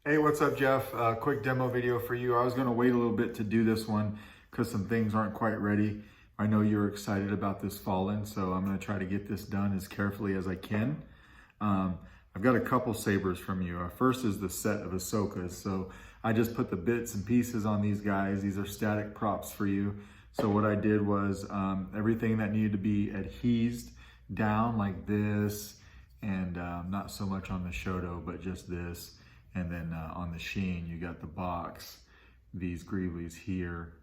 Hey, what's up, Jeff? Quick demo video for you. I was going to wait a little bit to do this one because some things aren't quite ready. I know you're excited about this fallen, so I'm going to try to get this done as carefully as I can. I've got a couple sabers from you. First is the set of Ahsokas. So I just put the bits and pieces on these guys. These are static props for you. So what I did was everything that needed to be adhesed down like this, and not so much on the Shoto, but just this. And then on the Sheen, you got the box, these greeblies here,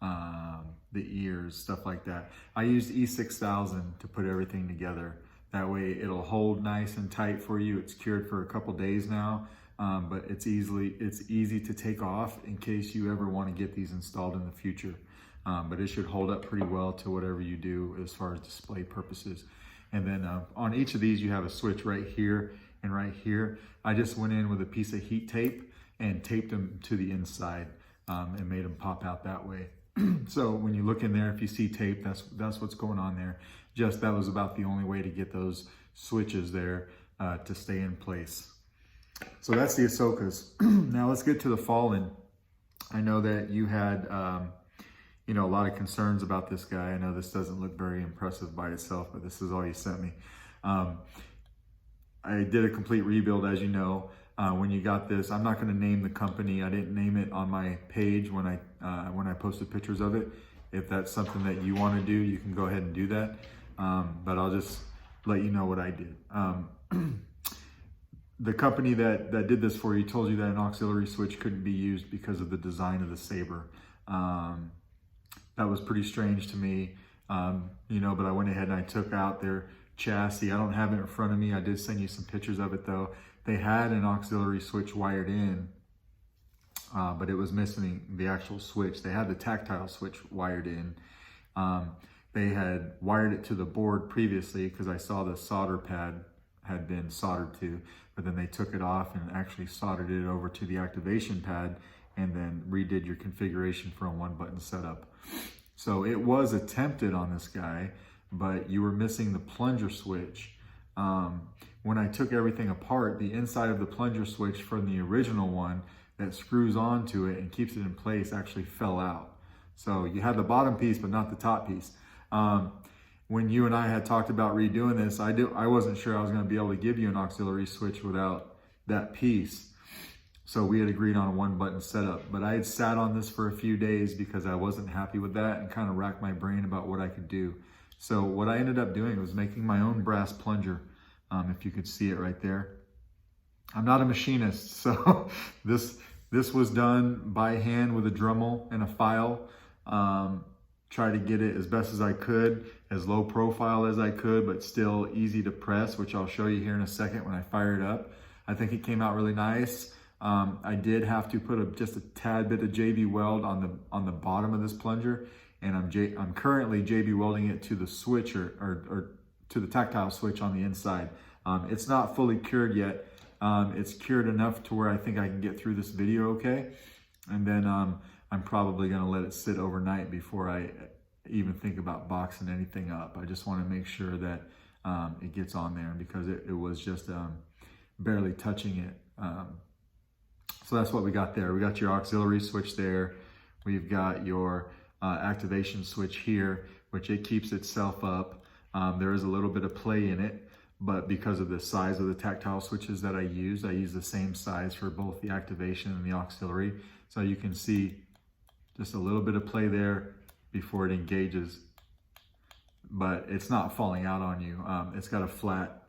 the ears, stuff like that. I used E6000 to put everything together. That way it'll hold nice and tight for you. It's cured for a couple days now, but it's easy to take off in case you ever want to get these installed in the future. But it should hold up pretty well to whatever you do as far as display purposes. And then on each of these, you have a switch right here and right here. I just went in with a piece of heat tape and taped them to the inside and made them pop out that way. So when you look in there, if you see tape, that's what's going on there. Just that was about the only way to get those switches there to stay in place. So that's the Ahsokas. Now let's get to the Fallen. I know that you had a lot of concerns about this guy. I know this doesn't look very impressive by itself, but this is all you sent me. I did a complete rebuild, as you know. When you got this, I'm not going to name the company. I didn't name it on my page when I posted pictures of it. If that's something that you want to do, you can go ahead and do that. But I'll just let you know what I did. The company that did this for you told you that an auxiliary switch couldn't be used because of the design of the saber. That was pretty strange to me, but I went ahead and I took out their chassis. I don't have it in front of me. I did send you some pictures of it though. They had an auxiliary switch wired in, but it was missing the actual switch. They had the tactile switch wired in. They had wired it to the board previously because I saw the solder pad had been soldered to, but then they took it off and actually soldered it over to the activation pad and then redid your configuration for a one button setup. So it was attempted on this guy, but you were missing the plunger switch. When I took everything apart, the inside of the plunger switch from the original one that screws onto it and keeps it in place actually fell out. So you had the bottom piece, but not the top piece. When you and I had talked about redoing this, I wasn't sure I was going to be able to give you an auxiliary switch without that piece. So we had agreed on a one button setup, but I had sat on this for a few days because I wasn't happy with that and kind of racked my brain about what I could do. So what I ended up doing was making my own brass plunger. If you could see it right there. I'm not a machinist, so this was done by hand with a Dremel and a file. Try to get it as best as I could, as low profile as I could, but still easy to press, which I'll show you here in a second when I fire it up. I think it came out really nice. I did have to put just a tad bit of JB weld on the bottom of this plunger, and I'm currently JB welding it to the switch or to the tactile switch on the inside. It's not fully cured yet. It's cured enough to where I think I can get through this video okay. And then I'm probably gonna let it sit overnight before I even think about boxing anything up. I just wanna make sure that it gets on there because it was just barely touching it. So that's what we got there. We got your auxiliary switch there. We've got your activation switch here, which it keeps itself up. There is a little bit of play in it, but because of the size of the tactile switches that I use the same size for both the activation and the auxiliary. So you can see just a little bit of play there before it engages, but it's not falling out on you. It's got a flat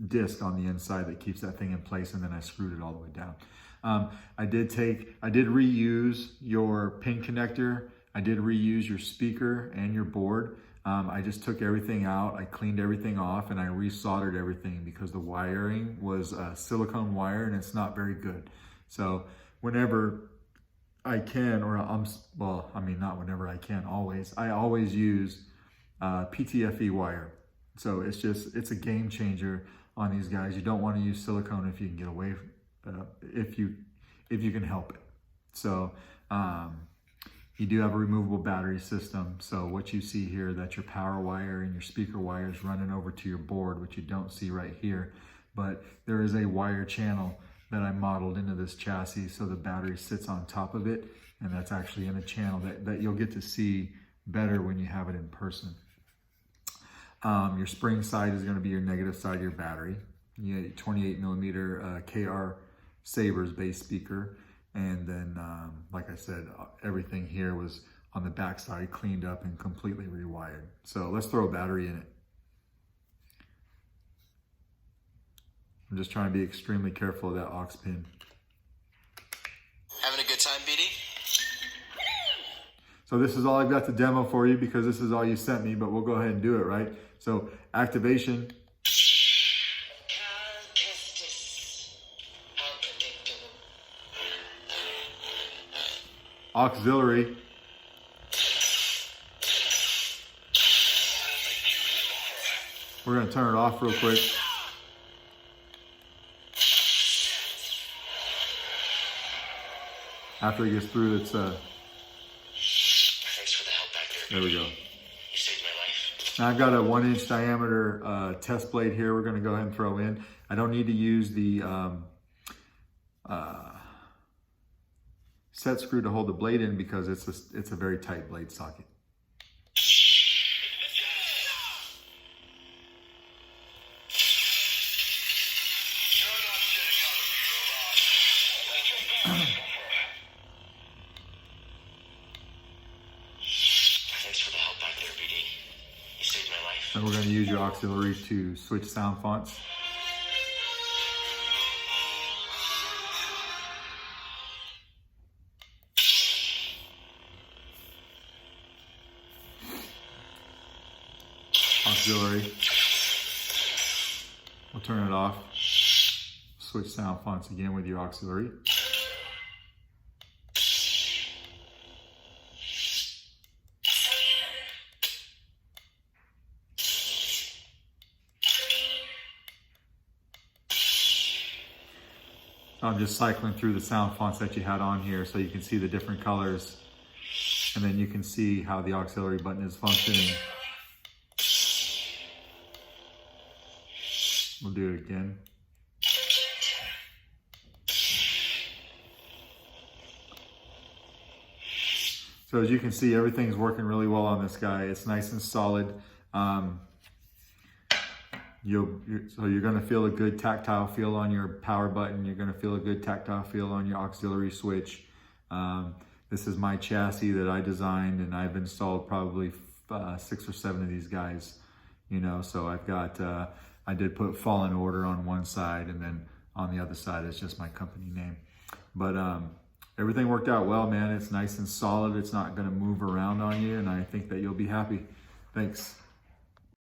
disc on the inside that keeps that thing in place, and then I screwed it all the way down. I did reuse your pin connector. I did reuse your speaker and your board. I just took everything out, I cleaned everything off, and I resoldered everything because the wiring was a silicone wire and it's not very good. So whenever I can, not whenever I can, always, I always use PTFE wire. So it's a game changer on these guys. You don't want to use silicone if you can get away, if you can help it. So you do have a removable battery system. So what you see here, that's your power wire and your speaker wires running over to your board, which you don't see right here. But there is a wire channel that I modeled into this chassis, so the battery sits on top of it, and that's actually in a channel that you'll get to see better when you have it in person. Your spring side is going to be your negative side of your battery. You get 28 millimeter KR Sabres bass speaker, and then like I said, everything here was on the back side cleaned up and completely rewired. So let's throw a battery in it. I'm just trying to be extremely careful of that aux pin. Having a good time, BD? So this is all I've got to demo for you because this is all you sent me, but we'll go ahead and do it, right? So activation. Auxiliary. We're going to turn it off real quick. After it gets through its Thanks for the help back there. there we go. You saved my life. Now I've got a 1-inch diameter test blade here we're going to go ahead and throw in. I don't need to use the set screw to hold the blade in because it's a very tight blade socket. Thanks for the help back there, BD. You saved my life. And we're going to use your auxiliary to switch sound fonts. Auxiliary. We'll turn it off. Switch sound fonts again with your auxiliary. I'm just cycling through the sound fonts that you had on here so you can see the different colors, and then you can see how the auxiliary button is functioning. We'll do it again. So as you can see, everything's working really well on this guy. It's nice and solid. So you're going to feel a good tactile feel on your power button. You're going to feel a good tactile feel on your auxiliary switch. This is my chassis that I designed, and I've installed probably 6 or 7 of these guys. You know, so I've got, I did put Fallen Order on one side, and then on the other side is just my company name. But everything worked out well, man. It's nice and solid. It's not going to move around on you, and I think that you'll be happy. Thanks.